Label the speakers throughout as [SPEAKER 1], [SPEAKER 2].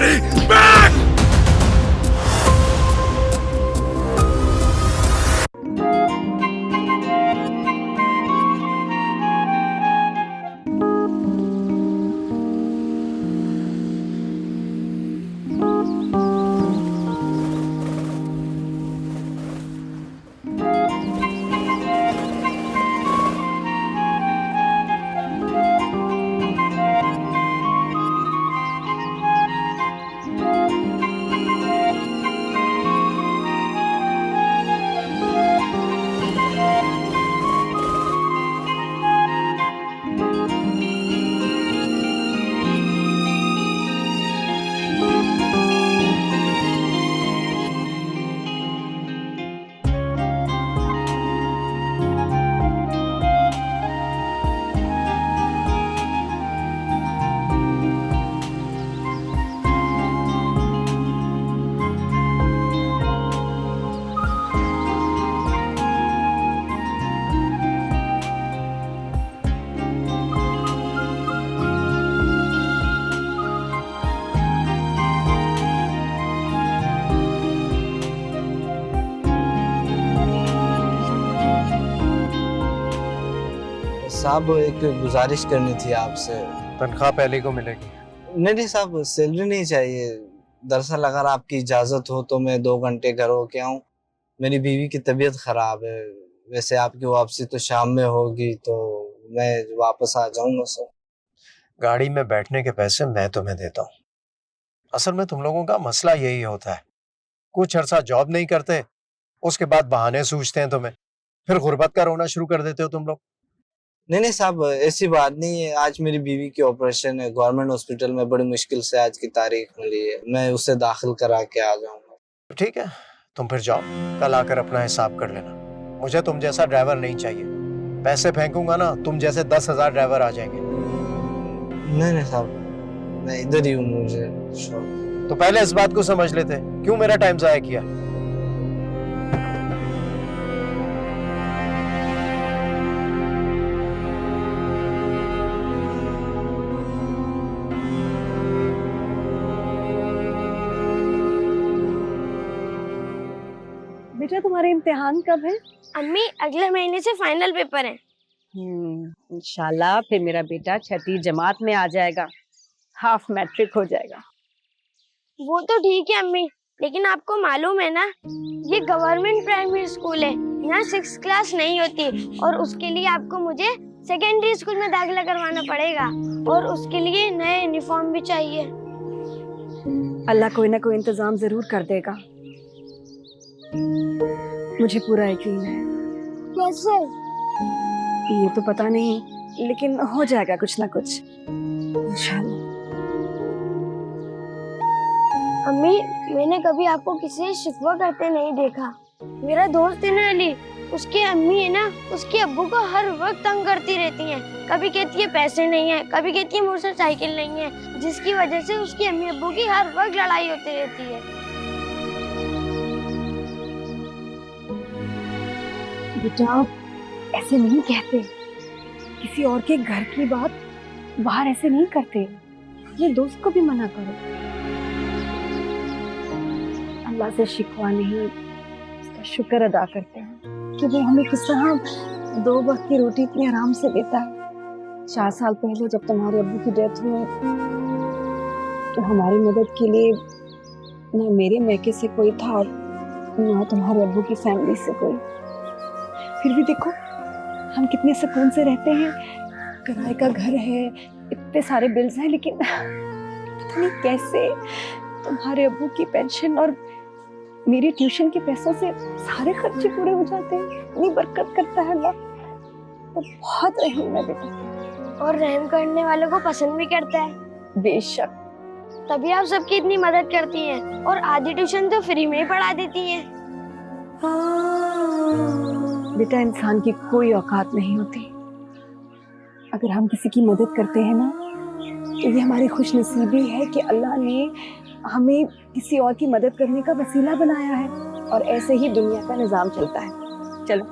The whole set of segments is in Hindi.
[SPEAKER 1] Everybody back!
[SPEAKER 2] साहब एक गुजारिश करनी थी आपसे।
[SPEAKER 3] तनख्वाह पहले को मिलेगी।
[SPEAKER 2] नहीं साहब, सैलरी नहीं चाहिए। दरअसल अगर आपकी इजाजत हो तो मैं 2 घंटे घर होके आऊं। मेरी बीवी की तबीयत खराब है। वैसे आपकी वापसी तो शाम में होगी, तो मैं वापस आ जाऊंगा सर।
[SPEAKER 3] गाड़ी में बैठने के पैसे मैं तुम्हें देता हूँ। असल में तुम लोगों का मसला यही होता है, कुछ अरसा जॉब नहीं करते, उसके बाद बहाने सूझते हैं तुम्हें, फिर गुर्बत का रोना शुरू कर देते हो तुम लोग।
[SPEAKER 2] नहीं साहब, ऐसी बात नहीं है। आज मेरी बीवी की ऑपरेशन है गवर्नमेंट हॉस्पिटल में, बड़ी मुश्किल से आज की तारीख मिली है। मैं उसे दाखिल करा के आ जाऊंगा।
[SPEAKER 3] ठीक है, तुम फिर जाओ, कल आकर अपना हिसाब कर लेना। मुझे तुम जैसा ड्राइवर नहीं चाहिए। पैसे फेंकूंगा ना, तुम जैसे 10,000 ड्राइवर आ जाएंगे।
[SPEAKER 2] नहीं साहब, मैं इधर ही हूँ, मुझे शौक।
[SPEAKER 3] तो पहले इस बात को समझ लेते, क्यों मेरा टाइम जाया किया।
[SPEAKER 4] बेटा तुम्हारे इम्तिहान कब है?
[SPEAKER 5] अम्मी अगले महीने से फाइनल पेपर है।
[SPEAKER 4] इंशाल्लाह फिर मेरा बेटा 6ठी जमात में आ जाएगा, हाफ मैट्रिक हो जाएगा।
[SPEAKER 5] वो तो ठीक है अम्मी, लेकिन आपको मालूम है ना, ये गवर्नमेंट प्राइमरी स्कूल है, यहाँ 6th क्लास नहीं होती, और उसके लिए आपको मुझे सेकेंडरी स्कूल में दाखिला करवाना पड़ेगा, और उसके लिए नए यूनिफॉर्म भी चाहिए।
[SPEAKER 4] अल्लाह कोई ना कोई इंतजाम जरूर कर देगा, मुझे पूरा यकीन है।
[SPEAKER 5] कैसे?
[SPEAKER 4] ये तो पता नहीं, लेकिन हो जाएगा कुछ ना कुछ इंशाल्लाह।
[SPEAKER 5] अम्मी मैंने कभी आपको किसी से शिकवा करते नहीं देखा। मेरा दोस्त है ना अली, उसकी अम्मी है ना, उसके अब्बू को हर वक्त तंग करती रहती हैं। कभी कहती है पैसे नहीं है, कभी कहती है मोटरसाइकिल नहीं है, जिसकी वजह से उसकी अम्मी अब्बू की हर वक्त लड़ाई होती रहती है।
[SPEAKER 4] बेटा ऐसे नहीं कहते, किसी और के घर की बात बाहर ऐसे नहीं करते। ये दोस्त को भी मना करो। अल्लाह से शिकवा नहीं, उसका शुक्र अदा करते हैं कि वो हमें किस तरह 2 वक्त की रोटी इतने आराम से देता है। 4 साल पहले जब तुम्हारे अब्बू की डेथ हुई तो हमारी मदद के लिए ना मेरे मैके से कोई था और ना तुम्हारे अब्बू की फैमिली से कोई। फिर भी देखो हम कितने सुकून से रहते हैं, किराए का घर है, इतने सारे बिल्स हैं, लेकिन पता नहीं कैसे तुम्हारे अब्बू की पेंशन और मेरी ट्यूशन के पैसों से सारे खर्चे पूरे हो जाते हैं। इतनी बरकत करता है अल्लाह, तो बहुत रहीम है बेटा।
[SPEAKER 5] और रहम करने वालों को पसंद भी करता है।
[SPEAKER 4] बेशक,
[SPEAKER 5] तभी आप सबकी इतनी मदद करती हैं, और आधी ट्यूशन तो फ्री में ही पढ़ा देती हैं।
[SPEAKER 4] बेटा इंसान की कोई औकात नहीं होती। अगर हम किसी की मदद करते हैं ना, तो ये हमारी खुशनसीबी है कि अल्लाह ने हमें किसी और की मदद करने का वसीला बनाया है, और ऐसे ही दुनिया का निजाम चलता है। चलो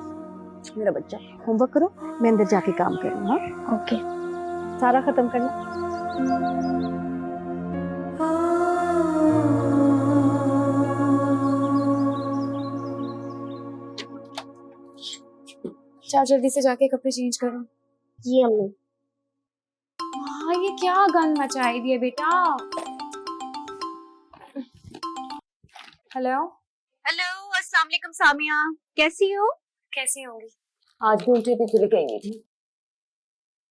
[SPEAKER 4] मेरा बच्चा होमवर्क करो, मैं अंदर जाके काम करूँ। हाँ
[SPEAKER 5] ओके।
[SPEAKER 4] सारा खत्म करना।
[SPEAKER 1] चार जल्दी से जाके कपड़े चेंज करो।
[SPEAKER 5] जी अम्मी।
[SPEAKER 1] हाँ, ये क्या गंद मचाई दी है बेटा। हेलो
[SPEAKER 6] हेलो, अस्सलाम वालेकुम सामिया, कैसी हो?
[SPEAKER 1] कैसी होंगी? आज भी उल्टी भी गई थी,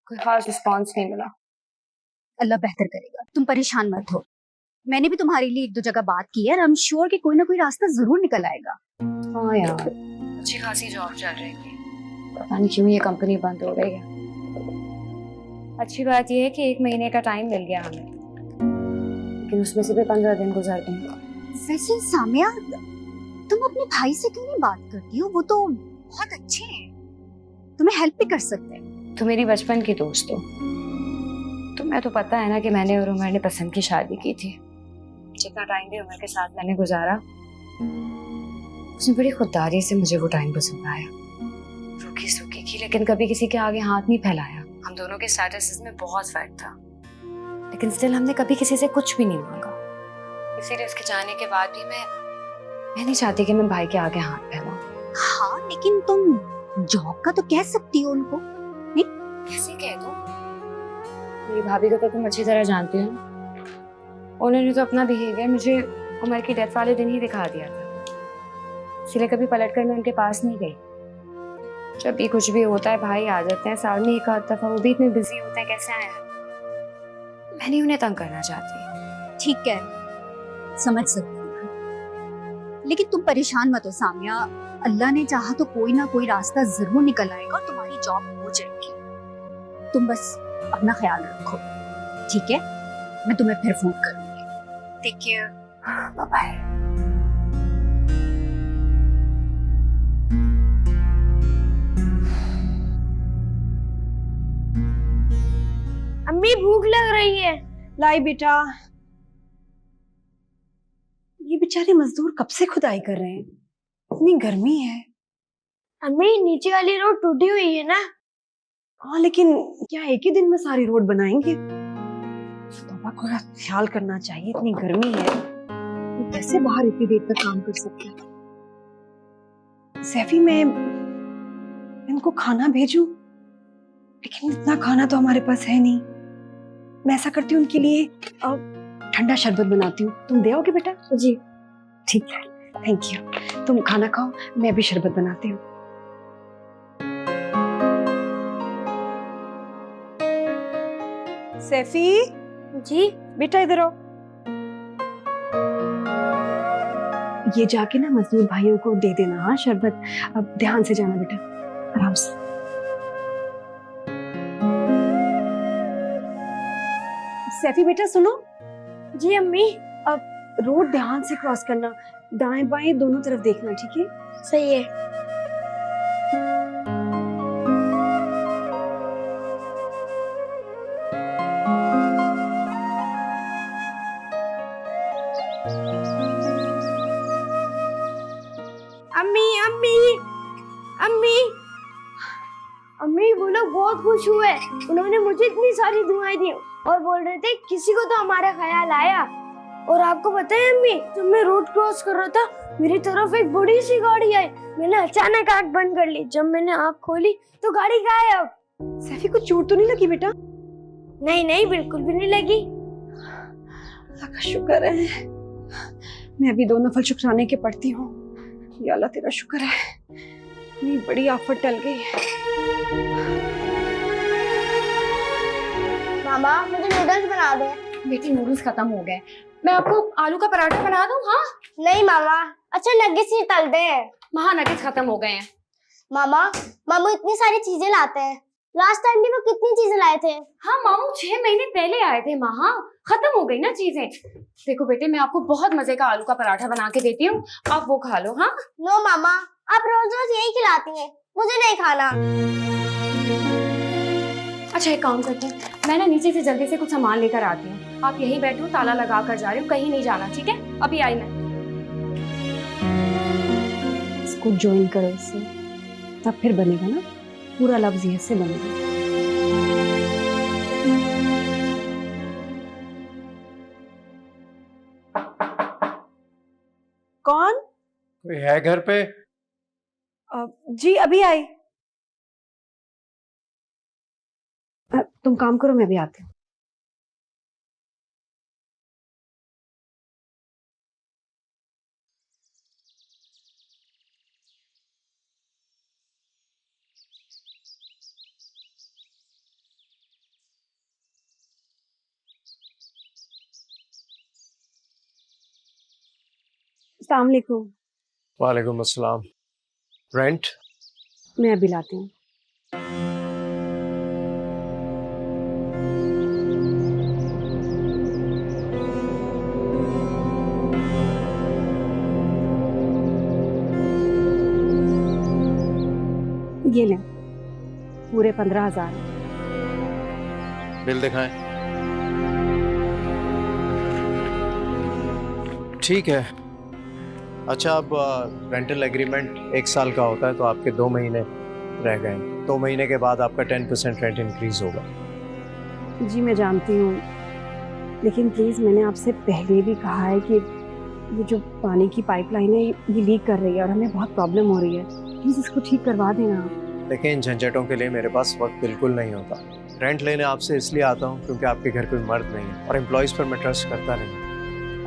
[SPEAKER 1] कोई खास रिस्पॉन्स नहीं मिला।
[SPEAKER 6] अल्लाह बेहतर करेगा, तुम परेशान मत हो। मैंने भी तुम्हारे लिए एक दो जगह बात की है और आई एम श्योर कि कोई ना कोई रास्ता जरूर निकल आएगा।
[SPEAKER 1] हाँ यार, अच्छी खासी जॉब चल रही थी, पता नहीं क्यों ये कंपनी बंद हो रही है। अच्छी बात ये है कि 1 महीने का टाइम मिल गया हमें, लेकिन उसमें से भी 15 दिन गुजर गए।
[SPEAKER 6] वैसे सामिया, तुम अपने भाई से क्यों नहीं बात करती हो? वो तो बहुत अच्छे हैं, तुम्हें हेल्प भी कर सकते हैं।
[SPEAKER 1] तो मेरी बचपन की दोस्त हो, तुम्हें तो पता है ना कि मैंने और उमर ने पसंद की शादी की थी। जितना टाइम भी उमर के साथ मैंने गुजारा, उसने बड़ी खुददारी से मुझे वो टाइम पसंद आया। रूखी सूखी की, लेकिन कभी किसी के आगे हाथ नहीं फैलाया। हम दोनों के स्टेटस में बहुत फर्क था, लेकिन स्टिल हमने कभी किसी से कुछ भी नहीं मांगा। इसीलिए उसके जाने के बाद भी मैं नहीं चाहती कि मैं भाई के आगे हाथ फैलाऊं।
[SPEAKER 6] हाँ, लेकिन तुम जॉब का तो कह सकती हो उनको।
[SPEAKER 1] कैसे कह दूं? मेरी भाभी को तो तुम अच्छी तरह जानती हो। उन्होंने तो अपना बिहेवियर मुझे उमर की डेथ वाले दिन ही दिखा दिया था, इसलिए कभी पलटकर मैं उनके पास नहीं गई। जब भी कुछ भी होता है भाई आ जाते हैं, साल में एक आध दफा, वो भी इतने बिजी होते हैं, कैसे आए हैं। मैं नहीं उन्हें तंग करना चाहती।
[SPEAKER 6] ठीक है, समझ सकती हूँ, लेकिन तुम परेशान मत हो सामिया। अल्लाह ने चाहा तो कोई ना कोई रास्ता जरूर निकल आएगा और तुम्हारी जॉब हो जाएगी। तुम बस अपना ख्याल रखो, ठीक है? मैं तुम्हें फिर फोन करूंगी। Take care,
[SPEAKER 1] bye bye.
[SPEAKER 5] अम्मी भूख लग रही है।
[SPEAKER 4] लाई बेटा, ये बेचारे मजदूर कब से खुदाई कर रहे हैं, इतनी गर्मी है।
[SPEAKER 5] अम्मी नीचे वाली रोड टूटी हुई है ना।
[SPEAKER 4] हाँ, लेकिन क्या एक ही दिन में सारी रोड बनाएंगे? तौबा, थोड़ा ख्याल करना चाहिए, इतनी गर्मी है, तो कैसे बाहर इतनी देर तक काम कर सकते हैं? सैफी, मैं इनको खाना भेजूं, लेकिन इतना खाना तो हमारे पास है नहीं। मैं ऐसा करती हूँ, उनके लिए ठंडा शरबत बनाती हूँ, तुम दे आओगे बेटा?
[SPEAKER 5] जी
[SPEAKER 4] ठीक है, थैंक यू। तुम खाना खाओ, मैं भी शरबत बनाती हूँ। सैफी
[SPEAKER 5] जी
[SPEAKER 4] बेटा, इधर आओ। ये जाके ना मजदूर भाइयों को दे देना, हाँ शरबत। अब ध्यान से जाना बेटा, आराम से। सैफी बेटा सुनो,
[SPEAKER 5] जी अम्मी।
[SPEAKER 4] रोड ध्यान से क्रॉस करना, दाएं बाएं दोनों तरफ देखना, ठीक है?
[SPEAKER 5] सही है। अम्मी अम्मी अम्मी अम्मी, वो लोग बहुत खुश हुए। उन्होंने मुझे इतनी सारी दुआएं दी और बोल रहे थे किसी को तो हमारा ख्याल आया। और आपको पता है अम्मी, जब मैं रोड क्रॉस कर रहा था, मेरी तरफ एक बड़ी सी गाड़ी आई। मैंने अचानक आंख बंद कर ली। जब मैंने आंख खोली तो गाड़ी गायब।
[SPEAKER 4] सैफी, को चोट तो नहीं लगी बेटा?
[SPEAKER 5] नहीं नहीं, बिल्कुल भी नहीं लगी।
[SPEAKER 4] अल्लाह का शुक्र है। मैं भी 2 नफल शुक्राने के पढ़ती हूँ। या अल्लाह तेरा शुक्र है, इतनी बड़ी आफत टल गई है।
[SPEAKER 5] मामा, मुझे नूडल्स बना दो।
[SPEAKER 1] बेटी, नूडल्स खत्म हो गए, मैं आपको आलू का पराठा बना दूं? हाँ
[SPEAKER 5] नहीं मामा, अच्छा नगेट्स ही तल दे।
[SPEAKER 1] नगेट्स खत्म हो गए हैं।
[SPEAKER 5] मामा, मामू इतनी सारी चीजें लाते हैं। लास्ट टाइम भी वो कितनी चीजें लाए थे।
[SPEAKER 1] हाँ मामू, 6 महीने पहले आए थे। माँ, खत्म हो गई ना चीजें। देखो बेटे, मैं आपको बहुत मजे का आलू का पराठा बना के देती हूँ, आप वो खा लो। हाँ
[SPEAKER 5] नो मामा, आप रोज रोज यही खिलाती हैं, मुझे नहीं खाना।
[SPEAKER 1] अच्छा, एक काम करते हैं, मैं ना नीचे से जल्दी से कुछ सामान लेकर आती हूँ। आप यहीं बैठो, ताला लगा कर जा रही हूँ, कहीं नहीं जाना, ठीक है? अभी आई मैं।
[SPEAKER 4] इसको ज्वाइन करो इससे, तब फिर बनेगा ना पूरा लफ्ज, ये से बनेगा। कौन?
[SPEAKER 3] कोई है घर पे?
[SPEAKER 4] जी अभी आई। तुम काम करो, मैं भी आती हूँ। अस्सलाम वालेकुम।
[SPEAKER 3] वालेकुम अस्सलाम। रेंट?
[SPEAKER 4] मैं अभी लाती हूँ। ये लें, पूरे 15,000।
[SPEAKER 3] बिल दिखाएं। ठीक है। अच्छा, अब रेंटल एग्रीमेंट 1 साल का होता है, तो आपके 2 महीने रह गए। 2 महीने के बाद आपका 10% रेंट इंक्रीज होगा।
[SPEAKER 4] जी मैं जानती हूँ, लेकिन प्लीज़ मैंने आपसे पहले भी कहा है कि ये जो पानी की पाइपलाइन है ये लीक कर रही है और हमें बहुत प्रॉब्लम हो रही है। प्लीज़ इसको ठीक करवा देना।
[SPEAKER 3] देखिए, इन झंझटों के लिए मेरे पास वक्त बिल्कुल नहीं होता। रेंट लेने आपसे इसलिए आता हूँ क्योंकि आपके घर कोई मर्द नहीं है और एम्प्लॉयज़ पर मैं ट्रस्ट करता नहीं।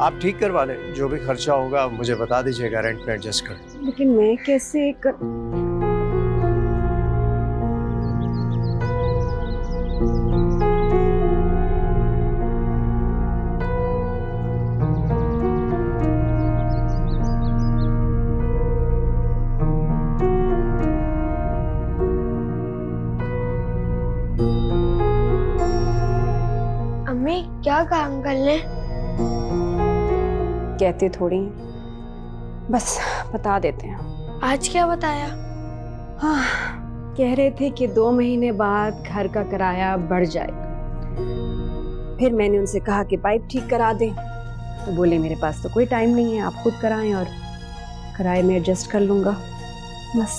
[SPEAKER 3] आप ठीक करवा लें, जो भी खर्चा होगा मुझे बता दीजिएगा, रेंट में एडजस्ट कर।
[SPEAKER 4] लेकिन मैं कैसे कर...
[SPEAKER 5] अम्मी क्या कहा अंकल ने?
[SPEAKER 4] कहते थोड़ी हैं, बस बता देते हैं।
[SPEAKER 5] आज क्या बताया?
[SPEAKER 4] हाँ, कह रहे थे कि 2 महीने बाद घर का किराया बढ़ जाएगा। फिर मैंने उनसे कहा कि पाइप ठीक करा दें, तो बोले मेरे पास तो कोई टाइम नहीं है, आप खुद कराएं और किराए में एडजस्ट कर लूंगा। बस।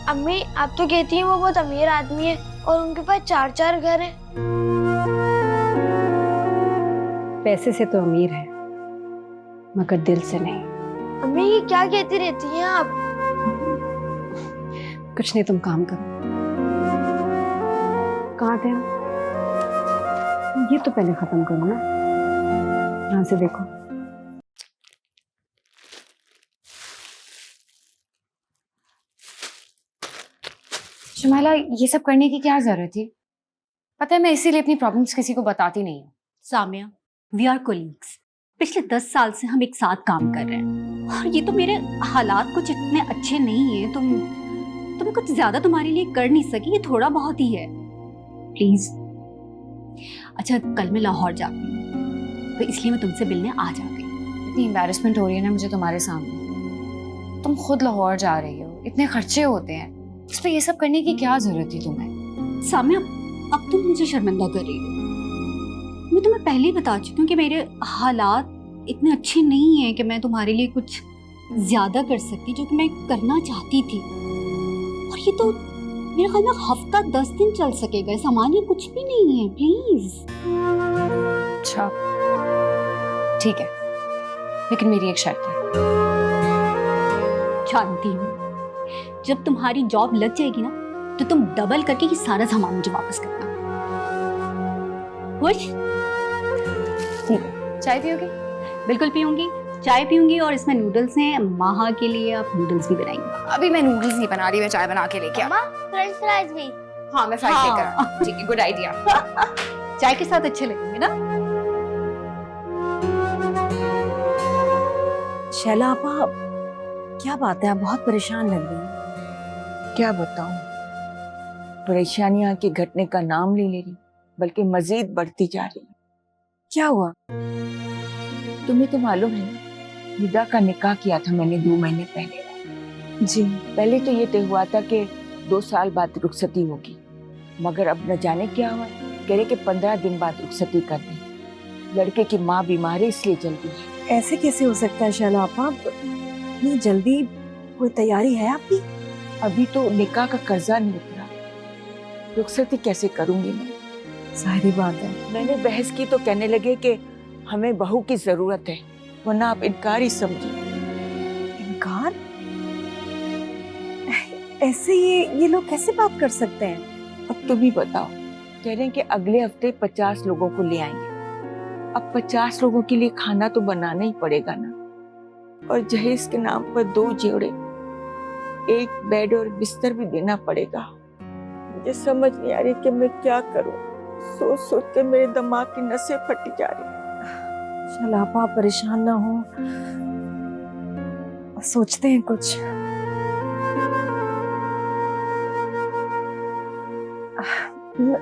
[SPEAKER 5] अम्मी आप तो कहती हैं वो बहुत अमीर आदमी है और उनके पास 4-4 घर हैं।
[SPEAKER 4] पैसे से तो अमीर है, मगर दिल से नहीं।
[SPEAKER 5] अम्मी ये क्या कहती रहती हैं आप?
[SPEAKER 4] कुछ नहीं, तुम काम करो। कहाँ थे हम? ये तो पहले खत्म करो ना, यहाँ से देखो।
[SPEAKER 1] शमाला, ये सब करने की क्या जरूरत थी? पता है मैं इसीलिए अपनी प्रॉब्लम्स किसी को बताती नहीं हूँ।
[SPEAKER 6] Samia, we are colleagues. पिछले 10 साल से हम एक साथ काम कर रहे हैं और ये तो मेरे हालात कुछ इतने अच्छे नहीं है। तुम्हें कुछ ज्यादा तुम्हारे लिए कर नहीं सकी, ये थोड़ा बहुत ही है। प्लीज। अच्छा, कल मैं लाहौर जाती हूँ, तो इसलिए मैं तुमसे मिलने आ जाती हूँ।
[SPEAKER 1] इतनी एम्बैरेसमेंट हो रही है ना मुझे तुम्हारे सामने। तुम खुद लाहौर जा रही हो, इतने खर्चे होते हैं, उस पर ये सब करने की क्या जरूरत थी तुम्हें?
[SPEAKER 6] सामिया, अब तुम मुझे शर्मिंदा कर रही हो। मैं तुम्हें पहले ही बता चुकी हूँ कि मेरे हालात इतने अच्छे नहीं हैं कि मैं तुम्हारे लिए कुछ ज्यादा कर सकती जो कि मैं करना चाहती थी। और ये तो मेरे ख्याल में हफ्ता 10 दिन चल सकेगा, सामान्य कुछ भी नहीं है। प्लीज।
[SPEAKER 1] अच्छा ठीक है, लेकिन मेरी एक शर्त है।
[SPEAKER 6] जानती हूँ, जब तुम्हारी जॉब लग जाएगी ना तो तुम डबल करके ये सारा सामान मुझे वापस करना। खुश?
[SPEAKER 1] ठीक है, चाय पियोगी?
[SPEAKER 6] बिल्कुल पीऊंगी, चाय पीऊंगी और इसमें नूडल्स हैं, माहा के लिए आप नूडल्स भी बनाएंगे।
[SPEAKER 1] अभी मैं नूडल्स नहीं बना रही, मैं चाय बना के लेके
[SPEAKER 5] अम्मा फ्रेंच फ्राइज भी।
[SPEAKER 1] हाँ मैं फ्राइज लेकर
[SPEAKER 6] हाँ।
[SPEAKER 1] आऊँ। ठीक है, गुड आइडिया।
[SPEAKER 6] चाय के साथ अच्छे लगेंगे ना?
[SPEAKER 4] शैला आपा, क्या बात है, आप बहुत परेशान लग रही हैं।
[SPEAKER 7] क्या बताऊं, परेशानियां के घटने का नाम नहीं ले रही, बल्कि मजीद बढ़ती जा रही है।
[SPEAKER 4] क्या हुआ?
[SPEAKER 7] तुम्हें तो मालूम है ना, निदा का निकाह किया था मैंने 2 महीने पहले।
[SPEAKER 4] जी।
[SPEAKER 7] पहले तो ये तय हुआ था कि 2 साल बाद रुखसती होगी, मगर अब न जाने क्या हुआ, कह रहे कि 15 दिन बाद रुखसती कर दें। लड़के की माँ बीमार है इसलिए जल्दी है।
[SPEAKER 4] ऐसे कैसे हो सकता है शैला आपा? इतनी जल्दी कोई तैयारी है आपकी?
[SPEAKER 7] अभी तो निकाह का कर्जा नहीं उतरा, रुखसती कैसे करूंगी मैं?
[SPEAKER 4] सारी बात है।
[SPEAKER 7] मैंने बहस की तो कहने लगे कि हमें बहू की जरूरत है, वरना आप इनकार ही समझिए।
[SPEAKER 4] ऐसे ये लोग कैसे बात कर सकते हैं?
[SPEAKER 7] अब तुम ही बताओ। कह रहे हैं कि अगले हफ्ते 50 लोगों को ले आएंगे। अब 50 लोगों के लिए खाना तो बनाना ही पड़ेगा ना। और जहेज के नाम पर 2 जोड़े, 1 बेड और बिस्तर भी देना पड़ेगा। मुझे समझ नहीं आ रही कि मैं क्या करूं। सोच सोच के मेरे दिमाग की नसें फटी जा रही।
[SPEAKER 4] चल आपा, आप परेशान ना हो, सोचते हैं कुछ।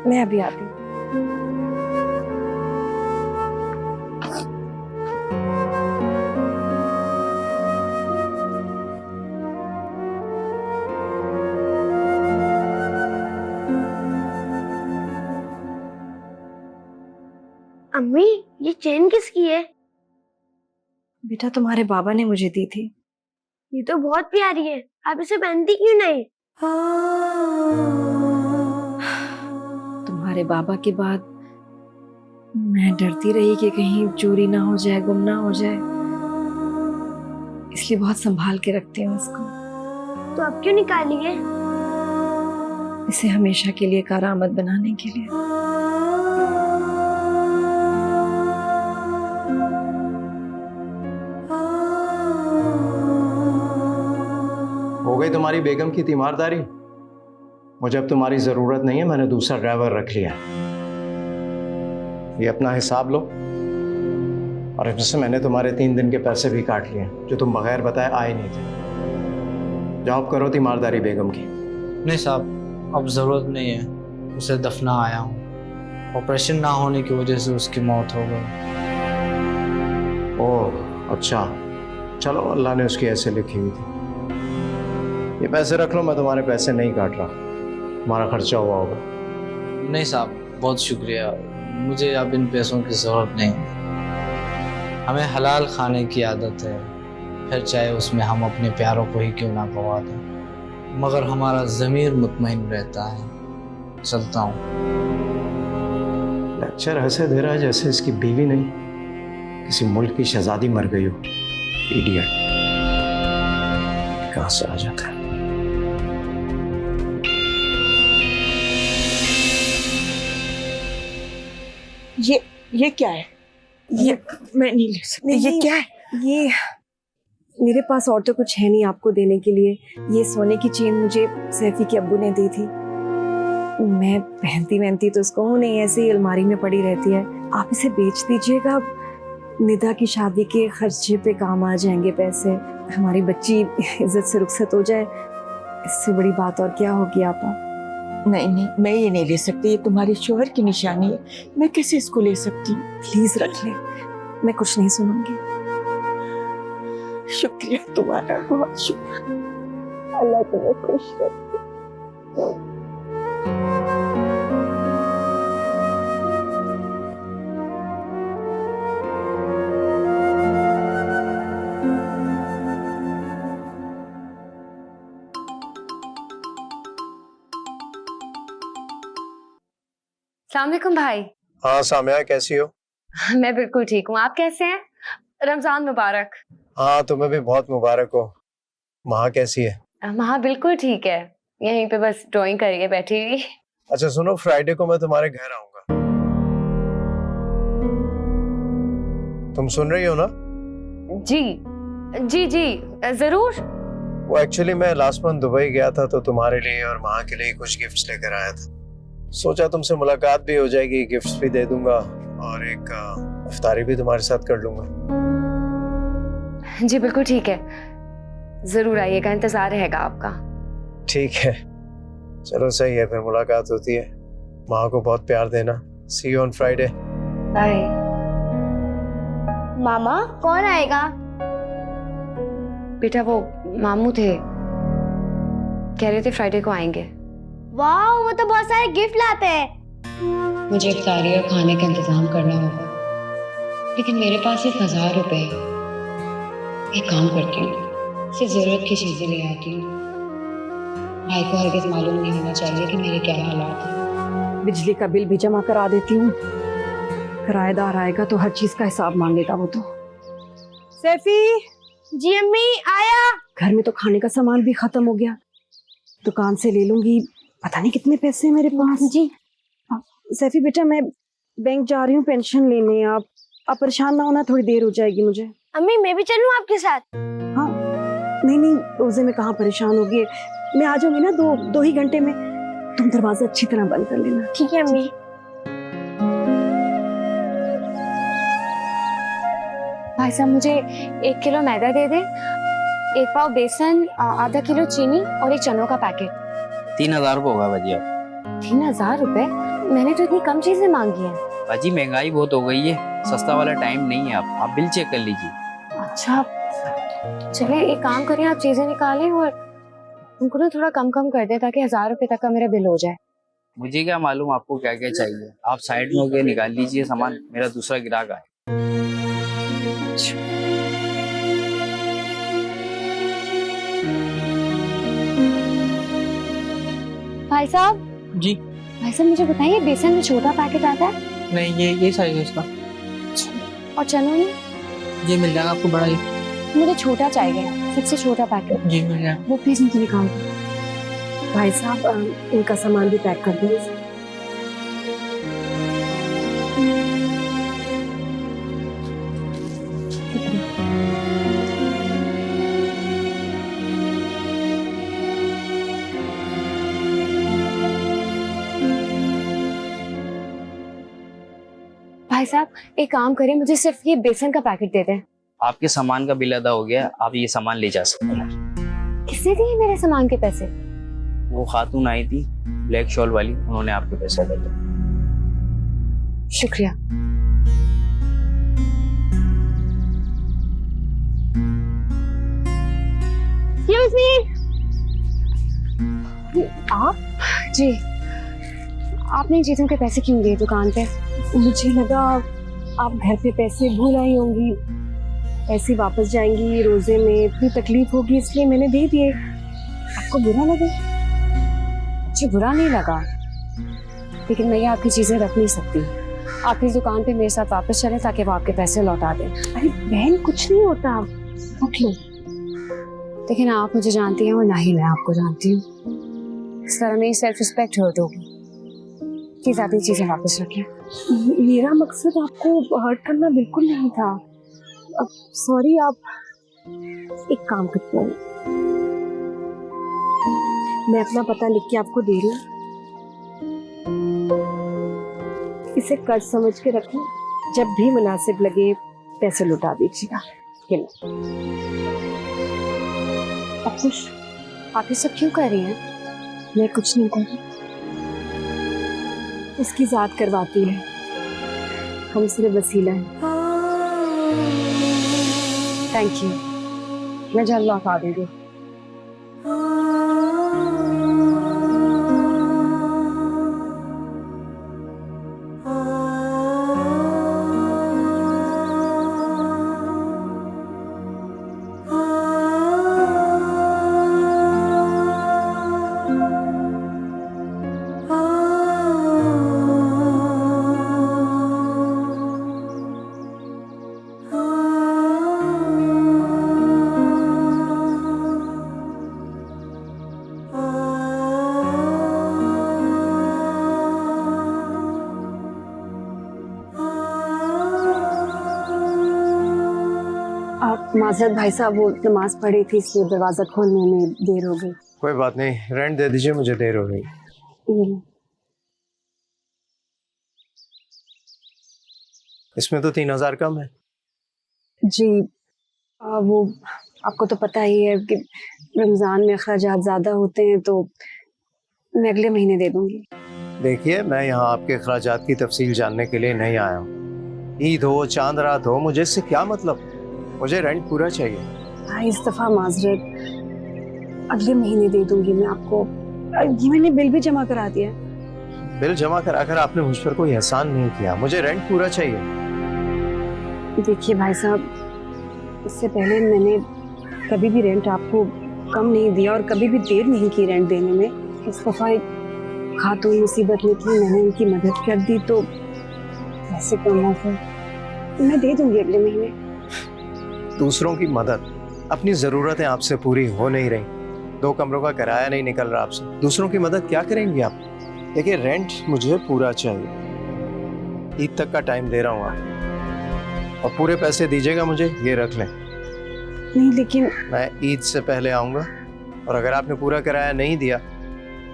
[SPEAKER 4] मैं अभी आती हूँ।
[SPEAKER 5] अम्मी, ये चेन किसकी है?
[SPEAKER 4] बेटा तुम्हारे बाबा ने मुझे दी थी।
[SPEAKER 5] ये तो बहुत प्यारी है, आप इसे पहनती क्यों नहीं?
[SPEAKER 4] तुम्हारे बाबा के बाद मैं डरती रही कि कहीं चोरी ना हो जाए, गुम ना हो जाए, इसलिए बहुत संभाल के रखती हूँ इसको।
[SPEAKER 5] तो अब क्यों निकाली है?
[SPEAKER 4] इसे हमेशा के लिए करामत बनाने के लिए।
[SPEAKER 3] हो गई तुम्हारी बेगम की तीमारदारी? मुझे अब तुम्हारी जरूरत नहीं है, मैंने दूसरा ड्राइवर रख लिया। ये अपना हिसाब लो, और इसमें मैंने तुम्हारे 3 दिन के पैसे भी काट लिए जो तुम बगैर बताए आए नहीं थे। जॉब करो तीमारदारी बेगम की।
[SPEAKER 2] नहीं साहब, अब ज़रूरत नहीं है। उसे दफना आया हूँ। ऑपरेशन ना होने की वजह से उसकी मौत हो गई।
[SPEAKER 3] ओह अच्छा, चलो अल्लाह ने उसकी ऐसे लिखी हुई थी। ये पैसे रख लो, मैं तुम्हारे पैसे नहीं काट रहा, तुम्हारा खर्चा हुआ होगा।
[SPEAKER 2] नहीं साहब, बहुत शुक्रिया, मुझे अब इन पैसों की ज़रूरत नहीं है। हमें हलाल खाने की आदत है, फिर चाहे उसमें हम अपने प्यारों को ही क्यों ना गवा दें, मगर हमारा ज़मीर मुतमईन रहता है। चलता हूँ।
[SPEAKER 3] लेक्चर ऐसे दे रहा है जैसे इसकी बीवी नहीं, किसी मुल्क की शहजादी मर गई हो। इडियट, कहाँ से आ जाता है।
[SPEAKER 7] ये क्या है? ये मैं नहीं ले सकती।
[SPEAKER 4] नहीं,
[SPEAKER 7] ये
[SPEAKER 4] नहीं।
[SPEAKER 7] क्या है?
[SPEAKER 4] ये मेरे पास और तो कुछ है नहीं आपको देने के लिए। ये सोने की चेन मुझे सैफी के अब्बू ने दी थी। मैं पहनती तो इसको हूँ नहीं, ऐसे ही अलमारी में पड़ी रहती है। आप इसे बेच दीजिएगा, निदा की शादी के खर्चे पे काम आ जाएंगे पैसे। हमारी बच्ची इज्जत से रुखसत हो जाए, इससे बड़ी बात और क्या होगी आपा।
[SPEAKER 7] नहीं नहीं, मैं ये नहीं ले सकती। ये तुम्हारे शोहर की निशानी है, मैं कैसे इसको ले सकती हूँ?
[SPEAKER 4] प्लीज रख ले, मैं कुछ नहीं सुनूंगी।
[SPEAKER 7] शुक्रिया तुम्हारा, बहुत शुक्रिया। अल्लाह तुम्हें खुश रखे।
[SPEAKER 1] अस्सलाम वालेकुम भाई।
[SPEAKER 3] हाँ सामिया, कैसी हो?
[SPEAKER 1] मैं बिल्कुल ठीक हूँ, आप कैसे हैं? रमजान मुबारक।
[SPEAKER 3] हाँ तुम्हें भी बहुत मुबारक हो। माँ कैसी है?
[SPEAKER 1] हाँ बिल्कुल ठीक है, यहीं पे बस ड्राइंग करिए बैठी हुई।
[SPEAKER 3] अच्छा सुनो, फ्राइडे को मैं तुम्हारे घर आऊंगा, तुम सुन रही हो ना?
[SPEAKER 1] जी जी जी जरूर।
[SPEAKER 3] वो एक्चुअली मैं लास्ट मंथ दुबई गया था, तो तुम्हारे लिए और माँ के लिए कुछ गिफ्ट्स लेकर आया था। सोचा तुमसे मुलाकात भी हो जाएगी, गिफ्ट्स भी दे दूंगा और एक इफ्तारी भी तुम्हारे साथ कर लूंगा।
[SPEAKER 1] जी बिल्कुल ठीक है, जरूर आइएगा, इंतजार रहेगा आपका।
[SPEAKER 3] ठीक है, चलो सही है, फिर मुलाकात होती है। माँ को बहुत प्यार देना। सी यू ऑन फ्राइडे।
[SPEAKER 1] बाय।
[SPEAKER 5] मामा कौन आएगा?
[SPEAKER 1] बेटा वो मामू थे, कह रहे थे फ्राइडे को आएंगे।
[SPEAKER 5] वाह, वो तो बहुत सारे गिफ्ट लाते हैं।
[SPEAKER 1] मुझे इफ्तारी और खाने का इंतजाम करना होगा, लेकिन मेरे पास सिर्फ 1000 रुपए है। एक काम करती हूँ, सिर्फ जरूरत की चीजें ले आती हूँ। भाई को हरगिज मालूम नहीं होना चाहिए कि मेरे क्या हालात हैं।
[SPEAKER 4] बिजली का बिल भी जमा करा देती हूँ, किराएदार आएगा तो हर चीज का हिसाब मांगेगा वो तो। सैफी,
[SPEAKER 5] जी अम्मी, आया।
[SPEAKER 4] घर में तो खाने का सामान भी खत्म हो गया, दुकान से ले लूंगी। पता नहीं कितने पैसे हैं मेरे पास।
[SPEAKER 5] जी
[SPEAKER 4] सैफी बेटा, मैं बैंक जा रही हूँ पेंशन लेने। आप परेशान ना होना, थोड़ी देर हो जाएगी मुझे।
[SPEAKER 5] अम्मी मैं भी चलूं आपके साथ?
[SPEAKER 4] हाँ, नहीं नहीं, रोजे में कहाँ परेशान होगी। मैं आ जाऊंगी ना दो ही घंटे में। तुम दरवाजा अच्छी तरह बंद कर लेना।
[SPEAKER 5] ठीक है अम्मी।
[SPEAKER 1] भाई साहब मुझे 1 किलो मैदा दे दे, 1 पाव बेसन, आधा किलो चीनी और एक चनों का पैकेट।
[SPEAKER 8] 3000 रुपये होगा बाजी।
[SPEAKER 1] 3000 रुपए? मैंने तो इतनी कम चीजें मांगी हैं।
[SPEAKER 8] बाजी महंगाई बहुत हो गई है, सस्ता वाला टाइम नहीं है। आप बिल चेक कर लीजिए।
[SPEAKER 1] अच्छा चलिए एक काम करें, आप चीजें निकालें और उनको ना थोड़ा कम कर दें ताकि 1000 रुपए तक का मेरा बिल हो जाए।
[SPEAKER 8] मुझे क्या मालूम आपको क्या क्या चाहिए। आप साइड में होके निकाल लीजिए सामान, मेरा दूसरा ग्राहक आए।
[SPEAKER 1] भाई साहब
[SPEAKER 9] जी
[SPEAKER 1] भाई साहब मुझे बताइए, बेसन में छोटा पैकेट आता है
[SPEAKER 9] नहीं, ये साइज है इसका।
[SPEAKER 1] और चनों में?
[SPEAKER 9] ये मिल जाएगा आपको बड़ा ही।
[SPEAKER 1] मुझे छोटा चाहिए, सबसे छोटा पैकेट।
[SPEAKER 9] जी मिल जाएगा।
[SPEAKER 1] वो प्लीज मुझे निकाल दो।
[SPEAKER 4] भाई साहब इनका सामान भी पैक कर दो।
[SPEAKER 1] भाई साहब एक काम करें, मुझे सिर्फ ये बेसन का पैकेट दे दें।
[SPEAKER 8] आपके सामान का बिल अदा हो गया, आप ये सामान ले जा सकते हैं।
[SPEAKER 1] किसने दिए मेरे सामान के पैसे?
[SPEAKER 8] वो खातून आई थी ब्लैक शॉल वाली, उन्होंने आपके पैसे अदा किए।
[SPEAKER 1] शुक्रिया। आप? जी, आपने इन चीजों के पैसे क्यों दिए दुकान पे?
[SPEAKER 4] मुझे लगा आप घर पे पैसे भूल आई होंगी, पैसे वापस जाएंगी, रोजे में इतनी तकलीफ होगी, इसलिए मैंने दे दिए। आपको बुरा लगा?
[SPEAKER 1] मुझे बुरा नहीं लगा, लेकिन मैं ये आपकी चीजें रख नहीं सकती। आप इस दुकान पे मेरे साथ वापस चलें ताकि वो आपके पैसे लौटा दें।
[SPEAKER 4] अरे बहन कुछ नहीं होता, रख लो।
[SPEAKER 1] लेकिन आप मुझे जानती हैं और ना ही मैं आपको जानती हूँ। इस तरह मेरी सेल्फ रिस्पेक्ट हर्ट होगी। प्लीज आप ये चीजें वापस रखें।
[SPEAKER 4] मेरा मकसद आपको हर्ट करना बिल्कुल नहीं था। अब सॉरी। आप एक काम करते हैं, मैं अपना पता लिख के आपको दे रही हूँ, इसे कर्ज समझ के रखें, जब भी मुनासिब लगे पैसे लौटा दीजिएगा।
[SPEAKER 1] आप खुश? आप ये सब क्यों कर रही हैं?
[SPEAKER 4] मैं कुछ नहीं कर रही, उसकी जात करवाती है, हम सिर्फ वसीला हैं।
[SPEAKER 1] थैंक यू, मैं जल्द लौटा दूंगी।
[SPEAKER 4] माजरत भाई साहब, वो नमाज पढ़ी थी इसलिए दरवाजा खोलने में देर हो गई।
[SPEAKER 3] कोई बात नहीं, रेंट दे दीजिए, मुझे देर हो गई।
[SPEAKER 4] ये लो।
[SPEAKER 3] इसमें तो 3000 कम है।
[SPEAKER 4] जी वो आपको तो पता ही है कि रमजान में अखराजात ज्यादा होते हैं, तो मैं अगले महीने दे दूंगी।
[SPEAKER 3] देखिए, मैं यहाँ आपके अखराजात की तफसील जानने के लिए नहीं आया हूँ। ईद हो, चांद रात हो, मुझे इससे क्या मतलब। मुझे रेंट पूरा चाहिए।
[SPEAKER 4] हाँ, इस दफा माजरत, अगले महीने दे दूंगी मैं आपको। ये मैंने बिल भी जमा करा दिया।
[SPEAKER 3] बिल जमा कराकर आपने मुझ पर कोई एहसान नहीं किया। मुझे रेंट पूरा चाहिए।
[SPEAKER 4] देखिए भाई साहब, इससे पहले मैंने कभी भी रेंट आपको कम नहीं दिया और कभी भी देर नहीं की रेंट देने में। इस दफा एक खातून मुसीबत में थी, मैंने उनकी मदद कर दी, तो ऐसे कम हो फिर मैं दे दूंगी अगले महीने।
[SPEAKER 3] दूसरों की मदद, अपनी जरूरतें आपसे पूरी हो नहीं रही, 2 कमरों का किराया नहीं निकल रहा आपसे, दूसरों की मदद क्या करेंगी आप? देखिए रेंट मुझे पूरा चाहिए, ईद तक का टाइम दे रहा हूँ आप, और पूरे पैसे दीजिएगा मुझे, ये रख लें।
[SPEAKER 4] नहीं लेकिन
[SPEAKER 3] मैं ईद से पहले आऊँगा, और अगर आपने पूरा किराया नहीं दिया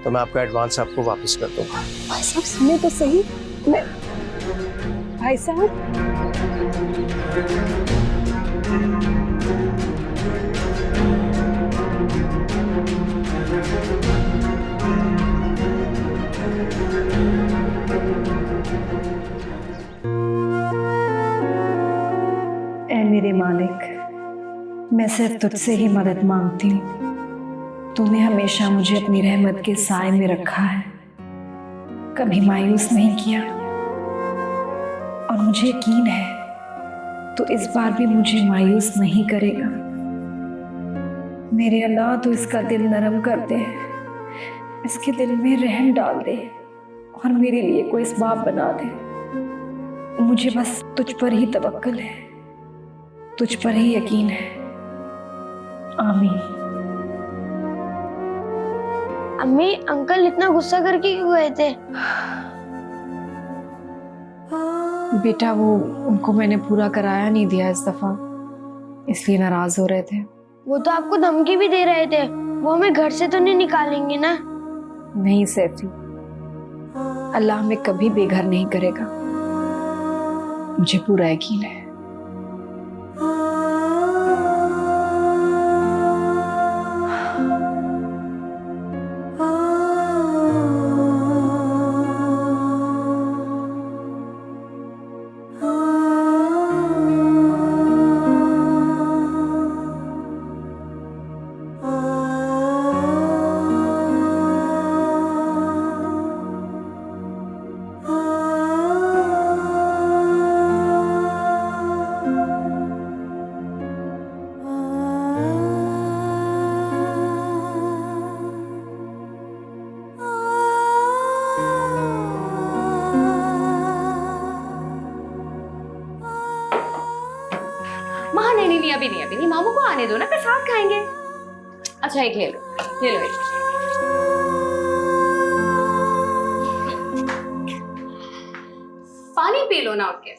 [SPEAKER 3] तो मैं आपका एडवांस आपको वापस कर दूँगा।
[SPEAKER 4] भाई साहब सुने तो सही, मैं भाई साहब ऐ मेरे मालिक, मैं सिर्फ तुझसे ही मदद मांगती हूँ। तूने हमेशा मुझे अपनी रहमत के साए में रखा है, कभी मायूस नहीं किया, और मुझे यकीन है तो इस बार भी मुझे मायूस नहीं करेगा। मेरे अल्लाह तो इसका दिल नरम कर दे, इसके दिल में रहम डाल दे, और मेरे लिए कोई इसबाब बना दे। मुझे बस तुझ पर ही तवक्कल है, तुझ पर ही यकीन है। आमीन।
[SPEAKER 5] अम्मी अंकल इतना गुस्सा करके क्यों गए थे?
[SPEAKER 4] बेटा वो उनको मैंने पूरा कराया नहीं दिया इस दफा, इसलिए नाराज हो रहे थे।
[SPEAKER 5] वो तो आपको धमकी भी दे रहे थे, वो हमें घर से तो नहीं निकालेंगे ना?
[SPEAKER 4] नहीं सैफी, अल्लाह हमें कभी बेघर नहीं करेगा, मुझे पूरा यकीन है।
[SPEAKER 1] अभी नहीं, मामू को आने दो ना, फिर साथ खाएंगे। अच्छा एक ले लो एक। पानी पी लो ना उठ के।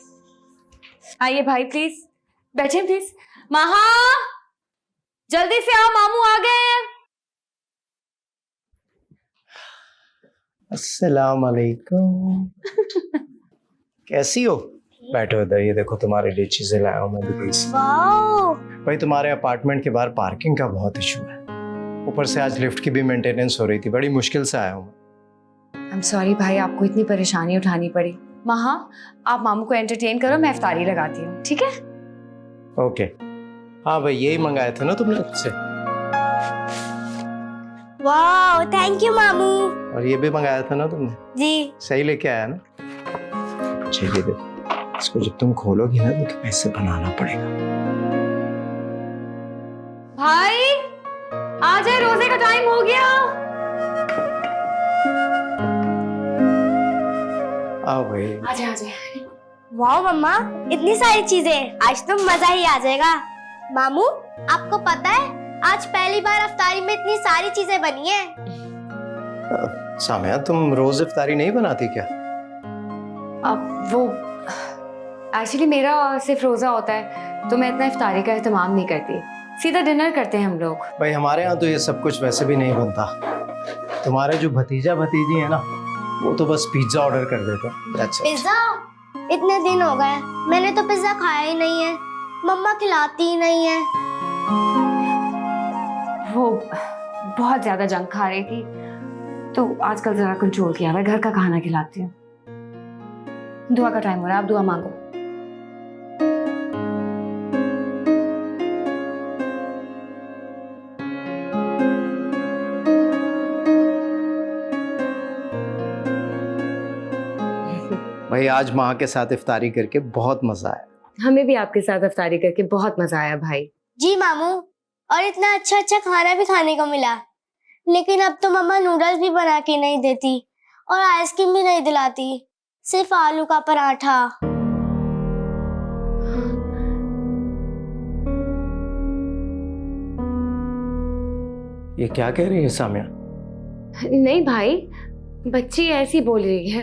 [SPEAKER 1] आइए भाई प्लीज बैठे प्लीज। महा जल्दी से आओ, मामू आ गए हैं।
[SPEAKER 3] अस्सलाम वालेकुम। कैसी हो? बैठो इधर, ये देखो तुम्हारे लिए चीजें लाया हूँ मैं दुबई से।
[SPEAKER 5] वाओ!
[SPEAKER 3] भाई तुम्हारे अपार्टमेंट के बाहर पार्किंग का बहुत इशू है, ऊपर से आज लिफ्ट की भी मेंटेनेंस हो रही थी, बड़ी मुश्किल से आया हूँ।
[SPEAKER 1] आई एम सॉरी भाई, आपको इतनी परेशानी उठानी पड़ी। महा आप मामू को एंटरटेन करो, मैं इफ्तारी लगाती हूँ, ठीक है?
[SPEAKER 3] ओके। हाँ भाई यही मंगाए थे ना तुमने मुझसे?
[SPEAKER 5] वाओ, थैंक यू मामू।
[SPEAKER 3] और ये भी मंगाया था ना तुमने?
[SPEAKER 5] जी।
[SPEAKER 3] सही लेके आया ना? अच्छा ये देखो, इसको जब तुम खोलोगी ना तो पैसे बनाना पड़ेगा।
[SPEAKER 1] भाई आ जाए, रोजे का टाइम हो गया।
[SPEAKER 3] आओ भाई।
[SPEAKER 1] आ जाए।
[SPEAKER 5] वाओ मम्मा, इतनी सारी चीजें, आज तो मजा ही आ जाएगा। मामू आपको पता है आज पहली बार इफ्तारी में इतनी सारी चीजें बनी है।
[SPEAKER 3] सामिया तुम रोज इफ्तारी नहीं बनाती क्या?
[SPEAKER 1] अब वो एक्चुअली मेरा सिर्फ रोजा होता है, तो मैं इतना इफ्तारी का एहतमाम नहीं करती, सीधा डिनर करते हैं हम लोग।
[SPEAKER 3] भाई हमारे यहाँ तो ये सब कुछ वैसे भी नहीं बनता। तुम्हारे जो भतीजा भतीजी है ना, वो तो बस पिज्जा ऑर्डर कर देते हैं।
[SPEAKER 5] पिज्जा? इतने दिन हो गए मैंने तो पिज्जा खाया ही नहीं है, मम्मा खिलाती ही नहीं है।
[SPEAKER 1] वो बहुत ज्यादा जंक खा रही थी, तो आजकल जरा कंट्रोल किया हुआ, घर का खाना खिलाती हूँ। दुआ का टाइम हो रहा है, आप दुआ मांगो।
[SPEAKER 3] भाई आज माँ के साथ इफ्तारी करके बहुत मजा आया।
[SPEAKER 1] हमें भी आपके साथ इफ्तारी करके बहुत मजा आया भाई।
[SPEAKER 5] जी मामू, और इतना अच्छा अच्छा खाना भी खाने को मिला, लेकिन अब तो मम्मा नूडल्स भी बना के नहीं देती और आइसक्रीम भी नहीं दिलाती, सिर्फ आलू का पराठा।
[SPEAKER 3] ये क्या कह रही है सामिया?
[SPEAKER 1] नहीं भाई, बच्ची ऐसी बोल रही है।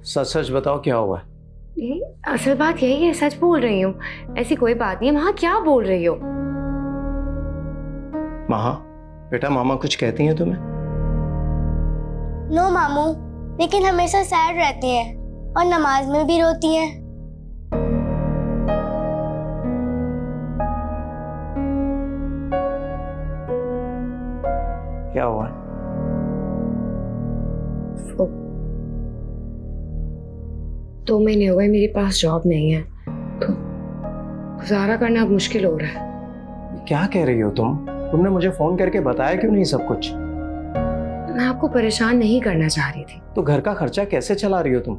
[SPEAKER 3] सच सच बताओ क्या हुआ है?
[SPEAKER 1] नहीं, असल बात यही है, सच बोल रही हूँ, ऐसी कोई बात नहीं है। वहाँ क्या बोल रही हो?
[SPEAKER 3] महा, बेटा मामा कुछ कहती हैं तुम्हें?
[SPEAKER 5] नो मामू, लेकिन हमेशा सैड रहती है और नमाज में भी रोती है।
[SPEAKER 3] क्या हुआ?
[SPEAKER 1] वो 2 महीने हो गए मेरे पास जॉब नहीं है, तो गुजारा करना अब मुश्किल हो रहा है।
[SPEAKER 3] क्या कह रही हो तुम? तुमने मुझे फोन करके बताया क्यों नहीं सब कुछ?
[SPEAKER 1] मैं आपको परेशान नहीं करना चाह रही थी।
[SPEAKER 3] तो घर का खर्चा कैसे चला रही हो तुम?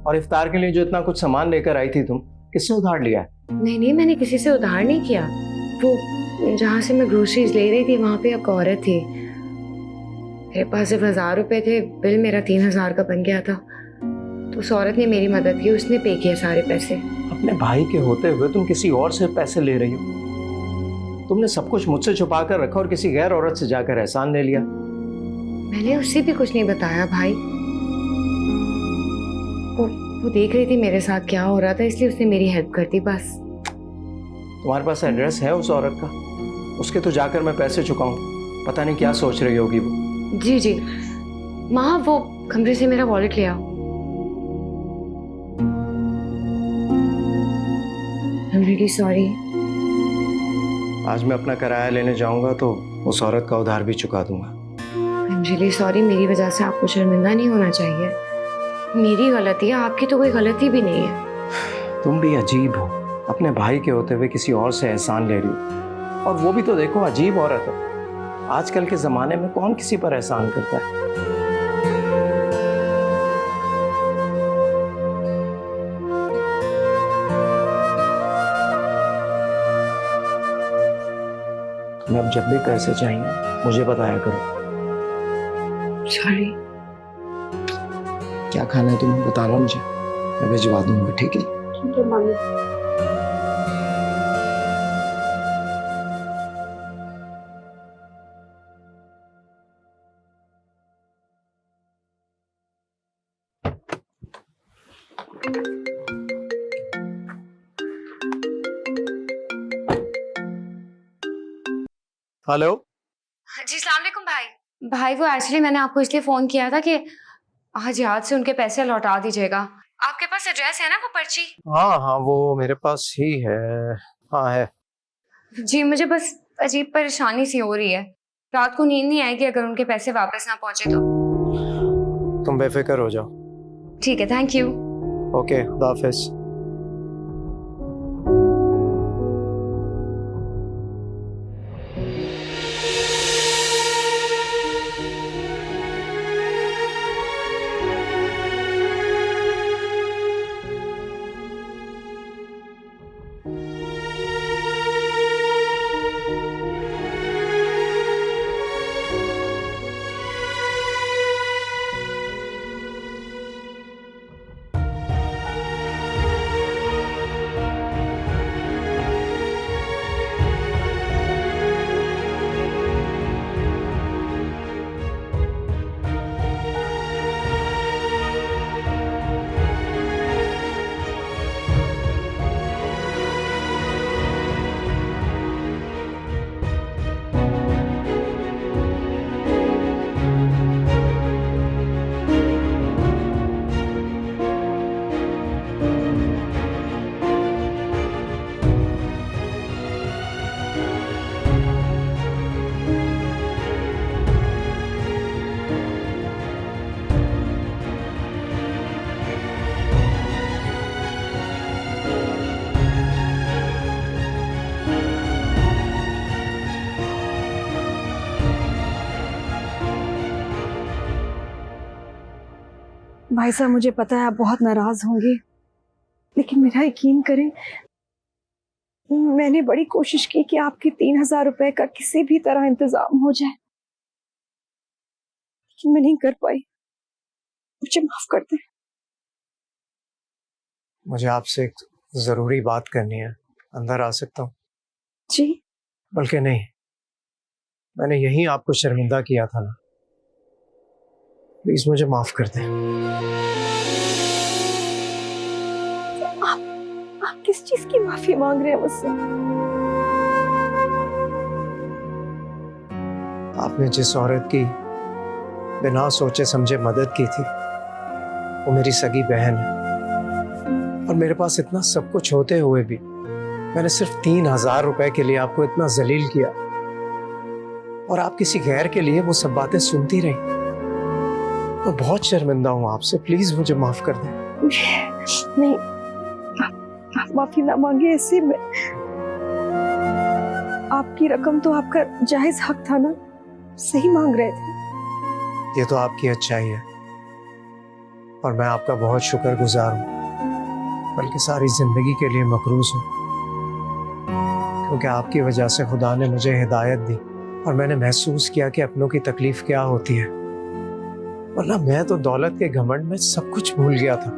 [SPEAKER 3] और इफ्तार के लिए जो इतना कुछ सामान लेकर आई थी तुम, किससे उधार लिया है?
[SPEAKER 1] नहीं नहीं, मैंने किसी से उधार नहीं किया। वो जहाँ से मैं ग्रोसरीज ले रही थी वहाँ पे एक औरत थी, मेरे पास सिर्फ 1000 रुपए थे, बिल मेरा 3000 का बन गया था, तो उस औरत ने मेरी मदद की, उसने पे किया सारे पैसे।
[SPEAKER 3] अपने भाई के होते हुए तुम किसी और से पैसे ले रही हो? तुमने सब कुछ मुझसे छुपा कर रखा और किसी गैर औरत से जाकर एहसान ले लिया।
[SPEAKER 1] मैंने उससे भी कुछ नहीं बताया भाई, वो देख रही थी मेरे साथ क्या हो रहा था, इसलिए उसने मेरी हेल्प कर दी बस।
[SPEAKER 3] तुम्हारे पास एड्रेस है उस औरत का? उसके तो जाकर मैं पैसे चुकाऊं, पता नहीं क्या सोच रही होगी वो।
[SPEAKER 1] जी जी, माँ वो कमरे से मेरा वॉलेट ले आओ। I'm really sorry।
[SPEAKER 3] आज मैं अपना किराया लेने जाऊंगा तो उस औरत का उधार भी चुका दूंगा।
[SPEAKER 1] I'm really sorry, मेरी वजह से आपको शर्मिंदा नहीं होना चाहिए, मेरी गलती है, आपकी तो कोई गलती भी नहीं है।
[SPEAKER 3] तुम भी अजीब हो, अपने भाई के होते हुए किसी और से एहसान ले रही हो, और वो भी तो देखो अजीब औरत है। आजकल के जमाने में कौन किसी पर एहसान करता है? मैं अब जब भी पैसे चाहिए मुझे बताया करो।
[SPEAKER 1] सॉरी।
[SPEAKER 3] क्या खाना है तुम्हें बताना मुझे, मैं भिजवा दूंगा। ठीक है?
[SPEAKER 4] ठीक है मम्मी।
[SPEAKER 3] हेलो।
[SPEAKER 1] जी अस्सलाम वालेकुम भाई। भाई वो एक्चुअली मैंने आपको इसलिए फोन किया था कि आज याद से उनके पैसे लौटा दीजिएगा। आपके पास एड्रेस है ना वो पर्ची?
[SPEAKER 3] हाँ हाँ वो मेरे पास ही है। हाँ है।
[SPEAKER 1] जी मुझे बस अजीब परेशानी सी हो रही है, रात को नींद नहीं आएगी अगर उनके पैसे वापस ना पहुंचे तो।
[SPEAKER 3] तुम बेफिक्र हो जाओ।
[SPEAKER 1] ठीक है, थैंक यू।
[SPEAKER 3] ओके, खुदा हाफिज।
[SPEAKER 4] भाई साहब मुझे पता है आप बहुत नाराज होंगे, लेकिन मेरा यकीन करें, मैंने बड़ी कोशिश की कि आपके 3000 रुपए का किसी भी तरह इंतजाम हो जाए, लेकिन मैं नहीं कर पाई। मुझे माफ कर दें।
[SPEAKER 3] मुझे आपसे एक जरूरी बात करनी है, अंदर आ सकता हूँ?
[SPEAKER 4] जी।
[SPEAKER 3] बल्कि नहीं, मैंने यहीं आपको शर्मिंदा किया था ना, प्लीज मुझे माफ कर दें।
[SPEAKER 4] आप किस चीज की माफी मांग रहे हैं मुझसे?
[SPEAKER 3] आपने जिस औरत की बिना सोचे समझे मदद की थी वो मेरी सगी बहन है, और मेरे पास इतना सब कुछ होते हुए भी मैंने सिर्फ 3,000 रुपए के लिए आपको इतना जलील किया, और आप किसी गैर के लिए वो सब बातें सुनती रही। मैं बहुत शर्मिंदा हूं आपसे, प्लीज मुझे माफ कर दें।
[SPEAKER 4] नहीं, आप माफी ना मांगे, ऐसे में आपकी रकम तो आपका जायज हक था ना, सही मांग रहे थे।
[SPEAKER 3] ये तो आपकी अच्छाई है और मैं आपका बहुत शुक्रगुजार हूँ, बल्कि सारी जिंदगी के लिए मकरूज हूँ, क्योंकि आपकी वजह से खुदा ने मुझे हिदायत दी और मैंने महसूस किया कि अपनों की तकलीफ क्या होती है। वरना मैं तो दौलत के घमंड में सब कुछ भूल गया था।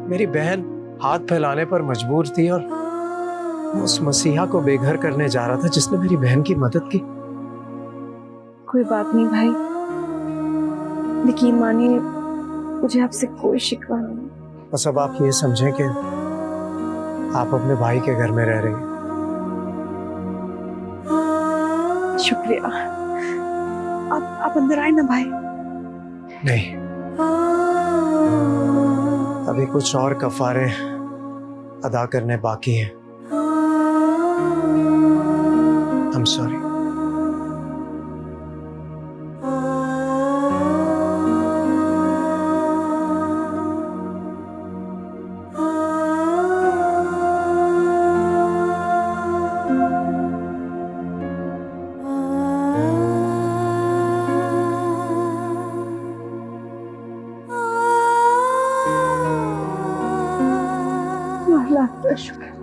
[SPEAKER 3] मेरी बहन हाथ फैलाने पर मजबूर थी और मैं उस मसीहा को बेघर करने जा रहा था जिसने मेरी बहन की मदद की।
[SPEAKER 4] कोई बात नहीं भाई, यकीन मानिए मुझे आपसे कोई शिकवा नहीं।
[SPEAKER 3] बस अब आप ये समझें कि आप अपने भाई के घर में रह रही हैं।
[SPEAKER 4] शुक्रिया। आप अंदर आए ना भाई।
[SPEAKER 3] नहीं, अभी कुछ और कफारे अदा करने बाकी हैं। I'm sorry.
[SPEAKER 4] अल्लाह का शुक्र।